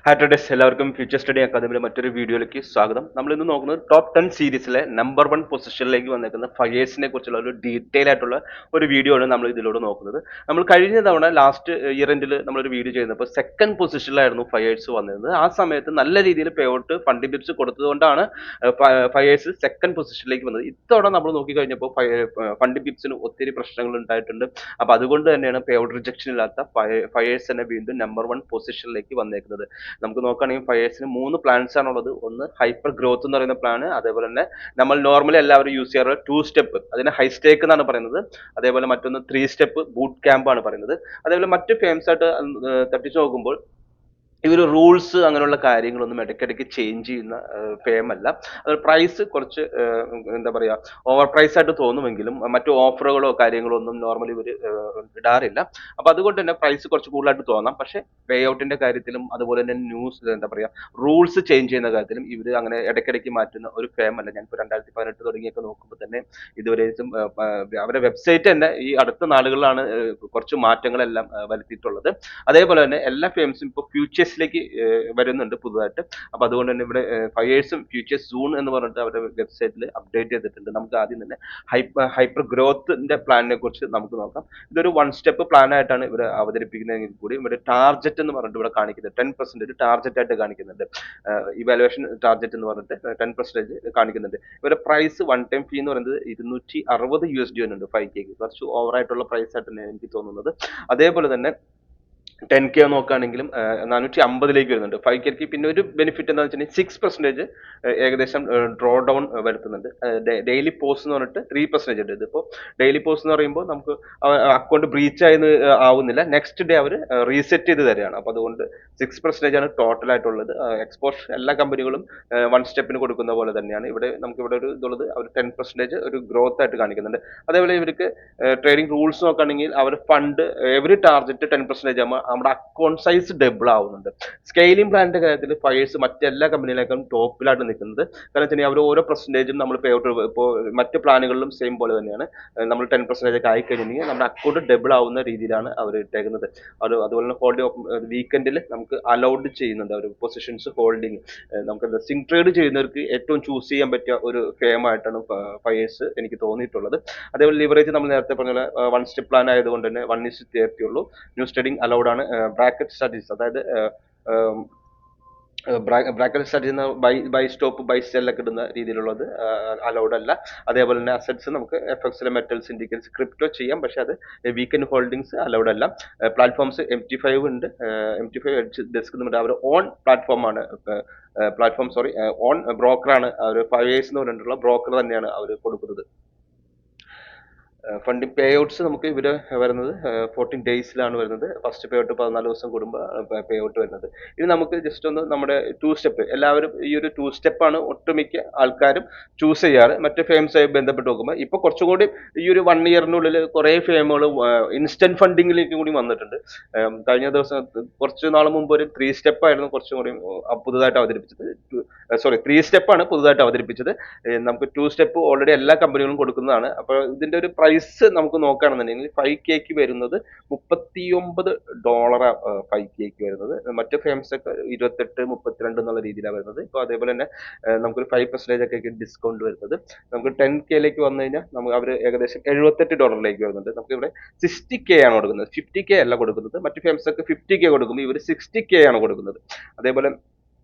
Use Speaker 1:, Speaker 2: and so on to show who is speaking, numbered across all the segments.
Speaker 1: Hi traders, എല്ലാവർക്കും future study അക്കാദമിയുടെ മറ്റൊരു വീഡിയോയിലേക്ക് സ്വാഗതം. നമ്മൾ ഇന്ന് നോക്കുന്നത് ടോപ്പ് 10 സീരീസിലെ നമ്പർ 1 പൊസിഷനിലേക്ക് വന്നേക്കുന്ന ഫയേഴ്സിനെ കുറിച്ചുള്ള ഒരു ഡീറ്റെയിൽ ആയിട്ടുള്ള ഒരു വീഡിയോ ആണ് നമ്മൾ ഇതിലൂടെ നോക്കുന്നത്. നമ്മൾ കഴിഞ്ഞ തവണ ലാസ്റ്റ് ഇയർ എൻഡിൽ നമ്മളൊരു വീഡിയോ ചെയ്യുന്നപ്പോൾ സെക്കൻഡ് പൊസിഷനിലായിരുന്നു ഫയേഴ്സ് വന്നിരുന്നത്. ആ സമയത്ത് നല്ല രീതിയിൽ പേ ഔട്ട് ഫണ്ട് ടിപ്സ് കൊടുത്തതുകൊണ്ടാണ് ഫയേഴ്സ് സെക്കൻഡ് പൊസിഷനിലേക്ക് വന്നത്. ഇത്തവണ നമ്മൾ നോക്കിക്കഴിഞ്ഞപ്പോൾ ഫണ്ട് ടിപ്സിന് ഒത്തിരി പ്രശ്നങ്ങൾ ഉണ്ടായിട്ടുണ്ട്. അപ്പൊ അതുകൊണ്ട് തന്നെയാണ് പേ ഔട്ട് റിജക്ഷൻ ഇല്ലാത്ത ഫയേഴ്സ് തന്നെ വീണ്ടും നമ്പർ 1 പൊസിഷനിലേക്ക് വന്നേക്കുന്നത്. നമുക്ക് നോക്കുകയാണെങ്കിൽ ഫയേഴ്സിന് 3 പ്ലാൻസ് ആണുള്ളത്. ഒന്ന് ഹൈപ്പർ ഗ്രോത്ത് എന്ന് പറയുന്ന പ്ലാൻ, അതേപോലെ തന്നെ നമ്മൾ നോർമലി എല്ലാവരും യൂസ് ചെയ്യാറ് 2 സ്റ്റെപ്പ്, അതിന് ഹൈ സ്റ്റേക്ക് എന്നാണ് പറയുന്നത്. അതേപോലെ മറ്റൊന്ന് 3 സ്റ്റെപ്പ് ബൂട്ട് ക്യാമ്പ് ആണ് പറയുന്നത്. അതേപോലെ മറ്റ് ഫേംസ് ആയിട്ട് തട്ടിച്ചു നോക്കുമ്പോൾ ഇവർ റൂൾസ് അങ്ങനെയുള്ള കാര്യങ്ങളൊന്നും ഇടയ്ക്കിടയ്ക്ക് ചേഞ്ച് ചെയ്യുന്ന ഫേം അല്ല. അത് പ്രൈസ് കുറച്ച് എന്താ പറയുക, ഓവർ പ്രൈസ് ആയിട്ട് തോന്നുമെങ്കിലും മറ്റു ഓഫറുകളോ കാര്യങ്ങളോ ഒന്നും നോർമലി ഇവർ ഇടാറില്ല. അപ്പൊ അതുകൊണ്ട് തന്നെ പ്രൈസ് കുറച്ച് കൂടുതലായിട്ട് തോന്നാം. പക്ഷെ പേ ഔട്ടിന്റെ കാര്യത്തിലും അതുപോലെ തന്നെ ന്യൂസ് എന്താ പറയുക, റൂൾസ് ചേഞ്ച് ചെയ്യുന്ന കാര്യത്തിലും ഇവർ അങ്ങനെ ഇടയ്ക്കിടയ്ക്ക് മാറ്റുന്ന ഒരു ഫേം അല്ല. ഞാനിപ്പോൾ 2018 തുടങ്ങിയൊക്കെ നോക്കുമ്പോൾ തന്നെ ഇതുവരെയും അവരുടെ വെബ്സൈറ്റ് തന്നെ ഈ അടുത്ത നാളുകളിലാണ് കുറച്ച് മാറ്റങ്ങളെല്ലാം വരുത്തിയിട്ടുള്ളത്. അതേപോലെ തന്നെ എല്ലാ ഫേംസും ഇപ്പോൾ ഫ്യൂച്ചേഴ്സിലേക്ക് വരുന്നുണ്ട് പുതുതായിട്ട്. അപ്പൊ അതുകൊണ്ട് തന്നെ ഇവിടെ ഫയേഴ്സും ഫ്യൂച്ചേഴ്സ് സൂൺ എന്ന് പറഞ്ഞിട്ട് അവരുടെ വെബ്സൈറ്റിൽ അപ്ഡേറ്റ് ചെയ്തിട്ടുണ്ട്. നമുക്ക് ആദ്യം തന്നെ ഹൈപ്പർ ഗ്രോത്തിന്റെ പ്ലാനിനെ കുറിച്ച് നമുക്ക് നോക്കാം. ഇതൊരു 1 സ്റ്റെപ്പ് പ്ലാൻ ആയിട്ടാണ് ഇവർ അവതരിപ്പിക്കുന്നതെങ്കിൽ കൂടി ഇവിടെ ടാർജറ്റ് എന്ന് പറഞ്ഞിട്ട് ഇവിടെ കാണിക്കുന്നത് 10% ടാർജറ്റ് ആയിട്ട് കാണിക്കുന്നുണ്ട്. ഇവാലുവേഷൻ ടാർജറ്റ് എന്ന് പറഞ്ഞിട്ട് 10% കാണിക്കുന്നുണ്ട്. ഇവരുടെ പ്രൈസ് വൺ ടൈം ഫീ എന്ന് പറയുന്നത് $260 വരുന്നുണ്ട് 5K. കുറച്ച് ഓവർ ആയിട്ടുള്ള പ്രൈസ് ആയിട്ടാണ് എനിക്ക് തോന്നുന്നത്. അതേപോലെ തന്നെ 10K നോക്കുകയാണെങ്കിലും 450 വരുന്നുണ്ട് 5K. പിന്നെ ഒരു ബെനിഫിറ്റ് എന്താണെന്ന് വെച്ചാൽ 6% ഏകദേശം ഡ്രോ ഡൗൺ വരുത്തുന്നുണ്ട്. ഡെയിലി പോസ്റ്റ് എന്ന് പറഞ്ഞിട്ട് 3% ഉണ്ട്. ഇതിപ്പോൾ ഡെയിലി പോസ്റ്റ് എന്ന് പറയുമ്പോൾ നമുക്ക് അക്കൗണ്ട് ബ്രീച്ച് ആയെന്ന് ആവുന്നില്ല, നെക്സ്റ്റ് ഡേ അവർ റീസെറ്റ് ചെയ്ത് തരികയാണ്. അപ്പോൾ അതുകൊണ്ട് 6% ആണ് ടോട്ടൽ ആയിട്ടുള്ളത്. എക്സ്പോഷർ എല്ലാ കമ്പനികളും 1 സ്റ്റെപ്പിന് കൊടുക്കുന്ന പോലെ തന്നെയാണ് നമുക്ക് ഇവിടെ ഒരു ഇതുള്ളത്. അവർ 10% ഒരു ഗ്രോത്ത് ആയിട്ട് കാണിക്കുന്നുണ്ട്. അതേപോലെ ഇവർക്ക് ട്രേഡിംഗ് റൂൾസ് നോക്കുകയാണെങ്കിൽ അവർ ഫണ്ട് എവറി ടാർജറ്റ് 10% ആകുമ്പോൾ നമ്മുടെ അക്കൗണ്ട് സൈസ് ഡബിൾ ആവുന്നുണ്ട്. സ്കെയിലിംഗ് പ്ലാനിന്റെ കാര്യത്തിൽ ഫയേഴ്സ് മറ്റെല്ലാ കമ്പനിയിലേക്കും ടോപ്പിലായിട്ട് നിൽക്കുന്നത്. കാരണം വെച്ചാൽ അവർ ഓരോ പെർസെന്റേജും നമ്മൾ പേ ഔട്ട് ഇപ്പോൾ മറ്റ് പ്ലാനുകളിലും സെയിം പോലെ തന്നെയാണ്. നമ്മൾ 10% ഒക്കെ ആയിക്കഴിഞ്ഞിട്ടുണ്ടെങ്കിൽ നമ്മുടെ അക്കൗണ്ട് ഡബിൾ ആവുന്ന രീതിയിലാണ് അവർ ഇട്ടേക്കുന്നത്. അതുപോലെ തന്നെ ഹോൾഡിംഗ് വീക്കെൻഡിൽ നമുക്ക് അലൗഡ് ചെയ്യുന്നുണ്ട് അവർ പൊസിഷൻസ് ഹോൾഡിംഗ്. നമുക്ക് എന്താ സിംഗ് ട്രേഡ് ചെയ്യുന്നവർക്ക് ഏറ്റവും ചൂസ് ചെയ്യാൻ പറ്റിയ ഒരു ഫേമായിട്ടാണ് ഫയേഴ്സ് എനിക്ക് തോന്നിയിട്ടുള്ളത്. അതേപോലെ ലിവറേജ് നമ്മൾ നേരത്തെ പറഞ്ഞ 1 സ്റ്റെപ്പ് പ്ലാൻ ആയതുകൊണ്ട് തന്നെ 1:30 ഉള്ളൂ. ന്യൂ ട്രേഡിംഗ് അലൗഡ് ആണ്. ബ്രാക്കറ്റ് സ്ട്രാറ്റജീസ്, അതായത് bracket strategy buy stop buy sell ഒക്കെ ഇടുന്ന രീതിയിലുള്ളത് അലൗഡ് അല്ല. അതേപോലെ തന്നെ അസറ്റ്സ് നമുക്ക് FX മെറ്റൽസ് ഇൻഡിക്കേറ്റേഴ്സ് ക്രിപ്റ്റോ ചെയ്യാം, പക്ഷെ അത് വീക്കെൻഡ് ഹോൾഡിംഗ്സ് അലൗഡ് അല്ല. പ്ലാറ്റ്ഫോംസ് MT5 ഉണ്ട്, MT5 ഡെസ്ക് നമ്മുടെ അവർ ഓൺ പ്ലാറ്റ്ഫോമാണ്. ഓൺ ബ്രോക്കറാണ് അവർ. ഫയേഴ്സ് എന്ന് പറഞ്ഞിട്ടുള്ള ബ്രോക്കർ തന്നെയാണ് അവർ കൊടുക്കുന്നത്. ഫണ്ട് പേ ഔട്ട്സ് നമുക്ക് ഇവര് വരുന്നത് 14 ഡേയ്സിലാണ് വരുന്നത്. ഫസ്റ്റ് പേ ഔട്ട് 14 ദിവസം കൂടുമ്പോൾ പേ ഔട്ട് വരുന്നത്. ഇത് നമുക്ക് ജസ്റ്റ് ഒന്ന് നമ്മുടെ 2 സ്റ്റെപ്പ്, എല്ലാവരും ഈ ഒരു 2 സ്റ്റെപ്പാണ് ഒട്ടുമിക്ക ആൾക്കാരും ചൂസ് ചെയ്യാറ്. മറ്റ് ഫേംസായി ബന്ധപ്പെട്ട് നോക്കുമ്പോൾ ഇപ്പൊ കുറച്ചും കൂടി ഈ ഒരു 1 ഇയറിനുള്ളിൽ കുറെ ഫേമുകൾ ഇൻസ്റ്റന്റ് ഫണ്ടിങ്ങിലേക്ക് കൂടി വന്നിട്ടുണ്ട്. കഴിഞ്ഞ ദിവസം കുറച്ച് നാൾ മുമ്പ് ഒരു 3 സ്റ്റെപ്പ് ആയിരുന്നു കുറച്ചും കൂടി പുതുതായിട്ട് അവതരിപ്പിച്ചത്. 3 സ്റ്റെപ്പാണ് പുതുതായിട്ട് അവതരിപ്പിച്ചത്. നമുക്ക് 2 സ്റ്റെപ്പ് ഓൾറെഡി എല്ലാ കമ്പനികളും കൊടുക്കുന്നതാണ്. അപ്പോൾ ഇതിന്റെ ഒരു പ്രൈസ് നമുക്ക് നോക്കുകയാണെന്നുണ്ടെങ്കിൽ 5K വരുന്നത് $39 5K വരുന്നത്. മറ്റു ഫേംസ് ഒക്കെ 28, 32 എന്നുള്ള രീതിയിലാണ് വരുന്നത്. ഇപ്പോൾ അതേപോലെ തന്നെ നമുക്കൊരു 5% ഒക്കെ ഡിസ്കൗണ്ട് വരുന്നത്. നമുക്ക് 10K വന്നു കഴിഞ്ഞാൽ നമുക്ക് അവർ ഏകദേശം $78 വരുന്നുണ്ട്. നമുക്ക് ഇവിടെ 60K ആണ് കൊടുക്കുന്നത്, 50K അല്ല കൊടുക്കുന്നത്. മറ്റു ഫേംസ് ഒക്കെ 50K കൊടുക്കുമ്പോൾ ഇവർ 60K ആണ് കൊടുക്കുന്നത്. അതേപോലെ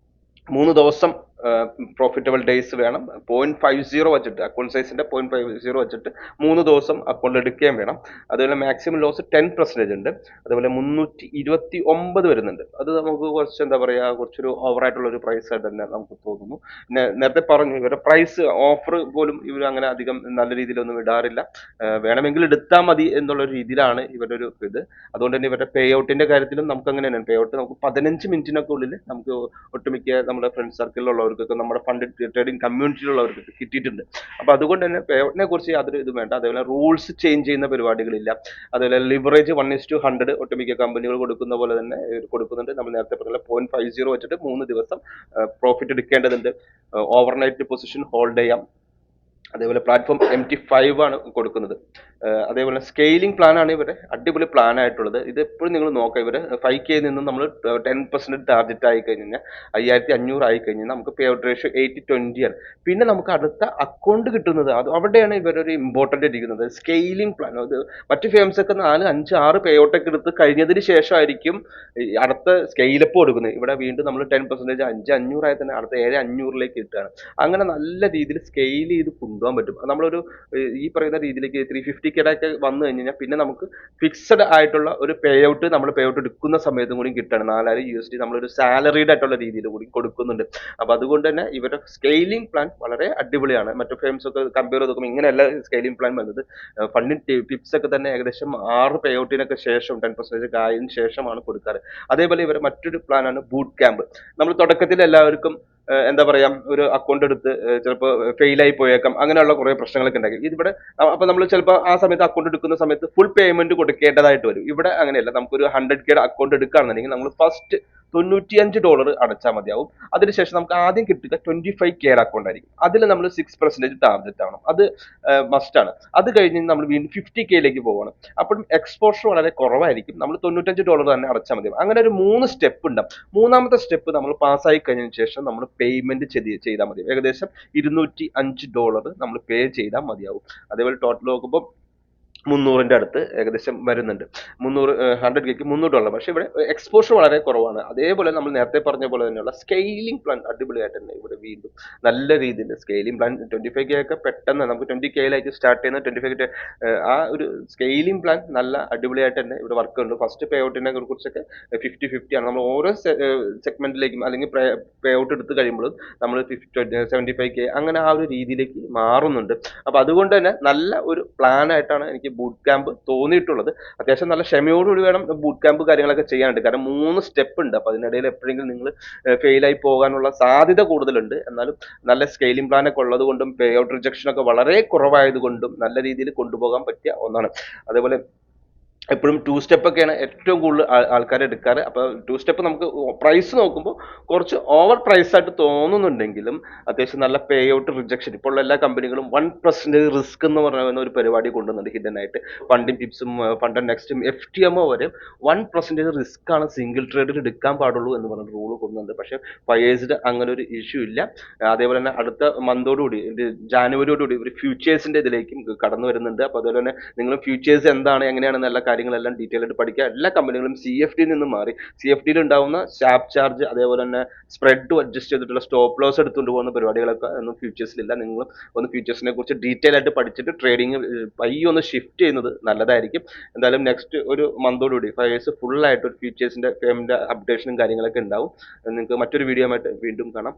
Speaker 1: 3 ദിവസം പ്രോഫിറ്റബിൾ ഡേയ്സ് വേണം. 0.50 വെച്ചിട്ട് അക്കൗണ്ട് സൈസിന്റെ 0.50 വെച്ചിട്ട് 3 ദിവസം അക്കൗണ്ട് എടുക്കുകയും വേണം. അതുപോലെ മാക്സിമം ലോസ് 10% ഉണ്ട്. അതുപോലെ 329 വരുന്നുണ്ട്. അത് നമുക്ക് കുറച്ച് എന്താ പറയാ, കുറച്ചൊരു ഓവർ ആയിട്ടുള്ള ഒരു പ്രൈസ് ആയിട്ട് തന്നെ നമുക്ക് തോന്നുന്നു. നേരത്തെ പറഞ്ഞു ഇവരുടെ പ്രൈസ് ഓഫർ പോലും ഇവർ അങ്ങനെ അധികം നല്ല രീതിയിലൊന്നും ഇടാറില്ല. വേണമെങ്കിൽ എടുത്താൽ മതി എന്നുള്ള രീതിയിലാണ് ഇവരുടെ ഒരു ഇത്. അതുകൊണ്ട് തന്നെ ഇവരുടെ പേ ഔട്ടിന്റെ കാര്യത്തിലും നമുക്ക് അങ്ങനെ തന്നെ പേ ഔട്ട് നമുക്ക് 15 മിനിറ്റിനൊക്കെ ഉള്ളിൽ നമുക്ക് ഒട്ടുമിക്ക നമ്മുടെ ഫ്രണ്ട് സർക്കിളിലുള്ളവർക്കൊക്കെ നമ്മുടെ ഫണ്ട് ട്രേഡിംഗ് കമ്മ്യൂണിറ്റിയിലുള്ളവർക്കൊക്കെ കിട്ടിയിട്ടുണ്ട്. അപ്പൊ അതുകൊണ്ട് തന്നെ പേ ഔട്ടിനെ കുറിച്ച് യാതൊരു ഇതും വേണ്ട. അതേപോലെ റൂൾസ് ചേഞ്ച് ചെയ്യുന്ന പരിപാടികളില്ല. അതുപോലെ ലിവറേജ് 1:100 ഒട്ടുമിക്ക കമ്പനികൾ കൊടുക്കുന്ന പോലെ തന്നെ കൊടുക്കുന്നുണ്ട്. നമ്മൾ നേരത്തെ പറഞ്ഞ 0.50 വെച്ചിട്ട് 3 ദിവസം പ്രോഫിറ്റ് എടുക്കേണ്ടതുണ്ട്. ഓവർനൈറ്റ് പൊസിഷൻ ഹോൾഡ് ചെയ്യാം. അതേപോലെ പ്ലാറ്റ്ഫോം MT5 ആണ് കൊടുക്കുന്നത്. അതേപോലെ സ്കെയിലിംഗ് പ്ലാൻ ആണ് ഇവരുടെ അടിപൊളി പ്ലാൻ ആയിട്ടുള്ളത്. ഇത് എപ്പോഴും നിങ്ങൾ നോക്കുക, ഇവര് 5K നിന്നും നമ്മൾ 10% ടാർഗറ്റ് ആയി കഴിഞ്ഞാൽ 5500 ആയി കഴിഞ്ഞാൽ നമുക്ക് പേ ഔട്ട് റേഷ്യോ 80-20 ആണ്. പിന്നെ നമുക്ക് അടുത്ത അക്കൗണ്ട് കിട്ടുന്നത് അത് അവിടെയാണ് ഇവരൊരു ഇമ്പോർട്ടന്റ് ഇരിക്കുന്നത്. സ്കെയിലിംഗ് പ്ലാൻ അത് മറ്റു ഫേംസ് ഒക്കെ 4, 5, 6 പേ ഔട്ട് ഒക്കെ എടുത്ത് കഴിഞ്ഞതിന് ശേഷമായിരിക്കും ഈ അടുത്ത സ്കെയിലപ്പ് കൊടുക്കുന്നത്. ഇവിടെ വീണ്ടും നമ്മൾ 10% 5,500 ആയി തന്നെ അടുത്ത 7,500ലേക്ക് കിട്ടുകയാണ്. അങ്ങനെ നല്ല രീതിയിൽ സ്കെയിൽ ചെയ്ത് കൊണ്ടുപോകാൻ പറ്റും. നമ്മളൊരു ഈ പറയുന്ന രീതിയിലേക്ക് 350K ഒക്കെ വന്നു കഴിഞ്ഞാൽ പിന്നെ നമുക്ക് ഫിക്സഡ് ആയിട്ടുള്ള ഒരു പേ ഔട്ട് നമ്മൾ പേ ഔട്ട് എടുക്കുന്ന സമയത്തും കൂടി കിട്ടുകയാണ്. 4000 USD നമ്മളൊരു സാലറീഡ് ആയിട്ടുള്ള രീതിയിൽ കൂടി കൊടുക്കുന്നുണ്ട്. അപ്പൊ അതുകൊണ്ട് തന്നെ ഇവരുടെ സ്കെയിലിംഗ് പ്ലാൻ വളരെ അടിപൊളിയാണ്. മറ്റു ഫേംസ് ഒക്കെ കമ്പയർ ചെയ്ത് നോക്കുമ്പോൾ ഇങ്ങനെയല്ല സ്കെയിലിംഗ് പ്ലാൻ വന്നത്. ഫണ്ടിങ് ടിപ്സ് ഒക്കെ തന്നെ ഏകദേശം 6 പേ ഔട്ടിനൊക്കെ ശേഷം 10% ആയതിനു ശേഷമാണ് കൊടുക്കാറ്. അതേപോലെ ഇവരുടെ മറ്റൊരു പ്ലാനാണ് ബൂട്ട് ക്യാമ്പ്. നമ്മൾ തുടക്കത്തിൽ എല്ലാവർക്കും എന്താ പറയാ ഒരു അക്കൗണ്ട് എടുത്ത് ചിലപ്പോൾ ഫെയിൽ ആയി പോയേക്കാം, അങ്ങനെയുള്ള കുറെ പ്രശ്നങ്ങളൊക്കെ ഉണ്ടാക്കി. ഇതിവിടെ അപ്പൊ നമ്മൾ ചിലപ്പോൾ ആ സമയത്ത് അക്കൗണ്ട് എടുക്കുന്ന സമയത്ത് ഫുൾ പേയ്മെന്റ് കൊടുക്കേണ്ടതായിട്ട് വരും. ഇവിടെ അങ്ങനെയല്ല, നമുക്കൊരു 100K അക്കൗണ്ട് എടുക്കുകയാണെന്നുണ്ടെങ്കിൽ നമ്മൾ ഫസ്റ്റ് $95 അടച്ചാൽ മതിയാവും. അതിനുശേഷം നമുക്ക് ആദ്യം കിട്ടുക 25K അക്കൗണ്ട് ആയിരിക്കും. അതിൽ നമ്മൾ 6% ടാർഗറ്റ് ആവണം, അത് മസ്റ്റ് ആണ്. അത് കഴിഞ്ഞ് നമ്മൾ വീണ്ടും 50Kയിലേക്ക് പോകണം. അപ്പോഴും എക്സ്പോഷർ വളരെ കുറവായിരിക്കും. നമ്മൾ $95 തന്നെ അടച്ചാൽ മതി. അങ്ങനെ ഒരു 3 സ്റ്റെപ്പ് ഉണ്ട്. മൂന്നാമത്തെ സ്റ്റെപ്പ് നമ്മൾ പാസ്സായി കഴിഞ്ഞതിന് ശേഷം നമ്മൾ പേയ്മെന്റ് ചെയ്താൽ മതി. ഏകദേശം $205 നമ്മൾ പേ ചെയ്താൽ മതിയാവും. അതേപോലെ ടോട്ടൽ നോക്കുമ്പോൾ 300ന്റെ അടുത്ത് ഏകദേശം വരുന്നുണ്ട്. 100Kക്ക് $300. പക്ഷെ ഇവിടെ എക്സ്പോഷർ വളരെ കുറവാണ്. അതേപോലെ നമ്മൾ നേരത്തെ പറഞ്ഞ പോലെ തന്നെയുള്ള സ്കെയിലിംഗ് പ്ലാൻ അടിപൊളിയായിട്ട് തന്നെ ഇവിടെ വീണ്ടും നല്ല രീതിയിൽ സ്കെയിലിംഗ് പ്ലാൻ 25K ഒക്കെ പെട്ടെന്ന് നമുക്ക് 20Kയിലായിട്ട് സ്റ്റാർട്ട് ചെയ്യുന്ന 25K ആ ഒരു സ്കെയിലിംഗ് പ്ലാൻ നല്ല അടിപൊളിയായിട്ട് തന്നെ ഇവിടെ വർക്ക് ഉണ്ട്. ഫസ്റ്റ് പേ ഔട്ടിനെ കുറിച്ചൊക്കെ 50-50 ആണ്. നമ്മൾ ഓരോ സെഗ്മെന്റിലേക്കും അല്ലെങ്കിൽ പേ ഔട്ട് എടുത്ത് കഴിയുമ്പോഴും നമ്മൾ 75K അങ്ങനെ ആ ഒരു രീതിയിലേക്ക് മാറുന്നുണ്ട്. അപ്പൊ അതുകൊണ്ട് തന്നെ നല്ല ഒരു പ്ലാൻ ആയിട്ടാണ് എനിക്ക് ബൂട്ട് ക്യാമ്പ് തോന്നിയിട്ടുള്ളത്. അത്യാവശ്യം നല്ല ക്ഷമയോടുകൂടി വേണം ബൂട്ട് ക്യാമ്പ് കാര്യങ്ങളൊക്കെ ചെയ്യാനുണ്ട്. കാരണം 3 സ്റ്റെപ്പ് ഉണ്ട്. അപ്പൊ അതിനിടയിൽ എപ്പോഴെങ്കിലും നിങ്ങൾ ഫെയിൽ ആയി പോകാനുള്ള സാധ്യത കൂടുതലുണ്ട്. എന്നാലും നല്ല സ്കെയിലിംഗ് പ്ലാൻ ഒക്കെ ഉള്ളത് കൊണ്ടും പേ ഔട്ട് റിജക്ഷൻ ഒക്കെ വളരെ കുറവായത് കൊണ്ടും നല്ല രീതിയിൽ കൊണ്ടുപോകാൻ പറ്റിയ ഒന്നാണ്. അതേപോലെ എപ്പോഴും 2 സ്റ്റെപ്പ് ഒക്കെയാണ് ഏറ്റവും കൂടുതൽ ആൾക്കാർ എടുക്കാറ്. അപ്പൊ 2 സ്റ്റെപ്പ് നമുക്ക് പ്രൈസ് നോക്കുമ്പോൾ കുറച്ച് ഓവർ പ്രൈസ് ആയിട്ട് തോന്നുന്നുണ്ടെങ്കിലും അത്യാവശ്യം നല്ല പേ ഔട്ട് റിജക്ഷൻ ഇപ്പോൾ ഉള്ള എല്ലാ കമ്പനികളും 1% റിസ്ക് എന്ന് പറയുന്ന ഒരു പരിപാടി കൊണ്ടുവന്നുണ്ട് ഹിഡൻ ആയിട്ട്. ഫണ്ടിങ് ടിപ്സും ഫണ്ട് നെക്സ്റ്റും FTMO വരെ 1% റിസ്ക് ആണ് സിംഗിൾ ട്രേഡിൽ എടുക്കാൻ പാടുള്ളൂ എന്ന് പറഞ്ഞ റൂൾ കൊണ്ടുവന്നുണ്ട്. പക്ഷെ ഫയേഴ്സിന് അങ്ങനെ ഒരു ഇഷ്യൂ ഇല്ല. അതേപോലെ തന്നെ അടുത്ത മന്തോടുകൂടി ജാനുവരിയോടുകൂടി ഒരു ഫ്യൂച്ചേഴ്സിന്റെ ഇതിലേക്കും കടന്നു വരുന്നുണ്ട്. അപ്പൊ അതുപോലെ തന്നെ നിങ്ങൾ ഫ്യൂച്ചേഴ്സ് എന്താണ് എങ്ങനെയാണെന്ന് എല്ലാ കാര്യങ്ങളെല്ലാം ഡീറ്റെയിൽ ആയിട്ട് പഠിക്കുക. എല്ലാ കമ്പനികളും CFD നിന്ന് മാറി CFD ഉണ്ടാവുന്ന സ്റ്റാപ്പ് ചാർജ് അതേപോലെ തന്നെ സ്പ്രെഡ് അഡ്ജസ്റ്റ് ചെയ്തിട്ടുള്ള സ്റ്റോപ്പ് ലോസ് എടുത്തുകൊണ്ട് പോകുന്ന പരിപാടികളൊക്കെ ഒന്നും ഫ്യൂച്ചേഴ്സിലില്ല. നിങ്ങൾ ഒന്ന് ഫ്യൂച്ചേഴ്സിനെ കുറിച്ച് ഡീറ്റെയിൽ ആയിട്ട് പഠിച്ചിട്ട് ട്രേഡിംഗ് പയ്യെ ഒന്ന് ഷിഫ്റ്റ് ചെയ്യുന്നത് നല്ലതായിരിക്കും. എന്തായാലും നെക്സ്റ്റ് ഒരു മന്തോടുകൂടി 5 years ഫുൾ ആയിട്ട് ഒരു ഫ്യൂച്ചേഴ്സിന്റെ പേയ്മെന്റ് അപ്ഡേഷനും കാര്യങ്ങളൊക്കെ ഉണ്ടാവും. നിങ്ങൾക്ക് മറ്റൊരു വീഡിയോ ആയിട്ട് വീണ്ടും കാണാം.